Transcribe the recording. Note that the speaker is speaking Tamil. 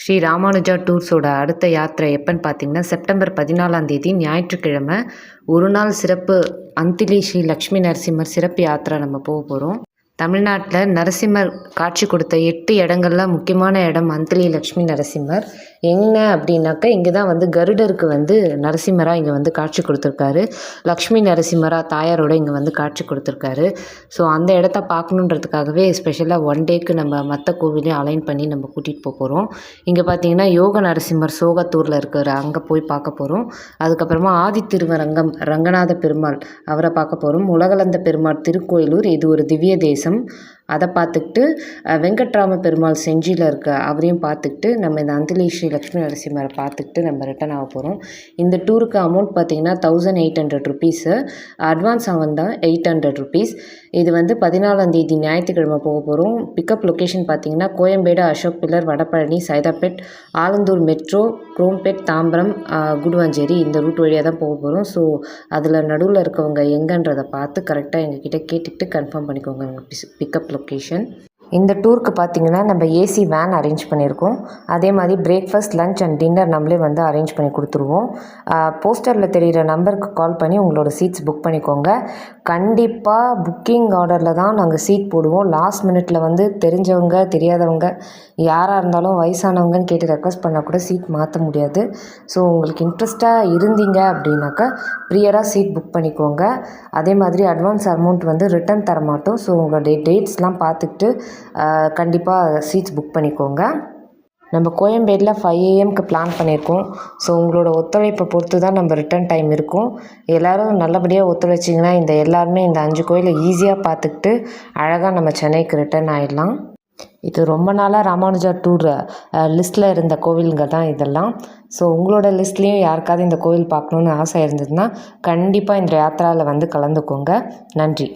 ஸ்ரீ ராமானுஜா டூர்ஸோட அடுத்த யாத்திரை எப்போன்னு பார்த்தீங்கன்னா செப்டம்பர் 14ஆம் தேதி ஞாயிற்றுக்கிழமை ஒரு நாள் சிறப்பு அந்திலி ஸ்ரீ லக்ஷ்மி நரசிம்மர் சிறப்பு யாத்திரை நம்ம போக போகிறோம். தமிழ்நாட்டில் நரசிம்மர் காட்சி கொடுத்த 8 இடங்கள்ல முக்கியமான இடம் அந்திலி லக்ஷ்மி நரசிம்மர். என்ன அப்படின்னாக்கா இங்கே தான் வந்து கருடருக்கு வந்து நரசிம்மராக இங்கே வந்து காட்சி கொடுத்துருக்காரு. லக்ஷ்மி நரசிம்மராக தாயாரோட இங்கே வந்து காட்சி கொடுத்துருக்காரு. ஸோ அந்த இடத்த பார்க்கணுன்றதுக்காகவே ஸ்பெஷலாக 1 டேக்கு நம்ம மற்ற கோவிலையும் அலைன் பண்ணி நம்ம கூட்டிகிட்டு போக போகிறோம். இங்கே பார்த்தீங்கன்னா யோக நரசிம்மர் சோகத்தூரில் இருக்கிற அங்கே போய் பார்க்க போகிறோம். அதுக்கப்புறமா ஆதி திருவரங்கம் ரங்கநாத பெருமாள் அவரை பார்க்க போகிறோம். உலகளந்த பெருமாள் திருக்கோயிலூர், இது ஒரு திவ்ய தேசம், அதை பார்த்துக்கிட்டு வெங்கட்ராம பெருமாள் செஞ்சியில் இருக்க அவரையும் பார்த்துக்கிட்டு நம்ம இந்த அந்திலி ஸ்ரீ லக்ஷ்மி நரசிம்மரை பார்த்துக்கிட்டு நம்ம ரிட்டர்ன் ஆக போகிறோம். இந்த டூருக்கு அமௌண்ட் பார்த்திங்கன்னா 1800 ருபீஸு, அட்வான்ஸ் வந்தால் 800 ருபீஸ். இது வந்து 14ஆம் தேதி ஞாயிற்றுக்கிழமை போக போகிறோம். பிக்கப் லொக்கேஷன் பார்த்திங்கன்னா கோயம்பேடு, அசோக் பில்லர், வடபழனி, சைதாப்பேட், ஆலந்தூர் மெட்ரோ, குரோம்பேட், தாம்பரம், குடுவாஞ்சேரி இந்த ரூட் வழியாக தான் போக போகிறோம். ஸோ அதில் நடுவில் இருக்கவங்க எங்கன்றதை பார்த்து கரெக்டாக எங்ககிட்ட கேட்டுக்கிட்டு கன்ஃபார்ம் பண்ணிக்கோங்க பிக்கப் லொக்கேஷன். இந்த டூருக்கு பார்த்திங்கன்னா நம்ம ஏசி வேன் அரேஞ்ச் பண்ணியிருக்கோம். அதே மாதிரி பிரேக்ஃபாஸ்ட், லஞ்ச் அண்ட் டின்னர் நம்மளே வந்து அரேஞ்ச் பண்ணி கொடுத்துருவோம். போஸ்டரில் தெரிகிற நம்பருக்கு கால் பண்ணி உங்களோட சீட்ஸ் புக் பண்ணிக்கோங்க. கண்டிப்பாக புக்கிங் ஆர்டரில் தான் நாங்கள் சீட் போடுவோம். லாஸ்ட் மினிட்ல வந்து தெரிஞ்சவங்க தெரியாதவங்க யாராக இருந்தாலும் வயசானவங்கன்னு கேட்டு ரெக்வஸ்ட் பண்ணால் கூட சீட் மாற்ற முடியாது. ஸோ உங்களுக்கு இன்ட்ரெஸ்ட்டாக இருந்தீங்க அப்படின்னாக்கா ப்ரியராக சீட் புக் பண்ணிக்கோங்க. அதே மாதிரி அட்வான்ஸ் அமௌண்ட் வந்து ரிட்டன் தர மாட்டோம். ஸோ உங்களோட டேட்ஸ்லாம் பார்த்துக்கிட்டு கண்டிப்பாக சீட்ஸ் புக் பண்ணிக்கோங்க. நம்ம கோயம்பேடில் 5 AM பிளான் பண்ணியிருக்கோம். ஸோ உங்களோட ஒத்துழைப்பை பொறுத்து தான் நம்ம ரிட்டர்ன் டைம் இருக்கும். எல்லோரும் நல்லபடியாக ஒத்துழைச்சிங்கன்னா இந்த எல்லாருமே இந்த 5 கோயிலை ஈஸியாக பார்த்துக்கிட்டு அழகாக நம்ம சென்னைக்கு ரிட்டர்ன் ஆகிடலாம். இது ரொம்ப நாளாக ராமானுஜா டூர் லிஸ்ட்டில் இருந்த கோவிலுங்க தான் இதெல்லாம். ஸோ உங்களோட லிஸ்ட்லேயும் யாருக்காவது இந்த கோவில் பார்க்கணுன்னு ஆசை இருந்ததுன்னா கண்டிப்பாக இந்த யாத்திராவில் வந்து கலந்துக்கோங்க. நன்றி.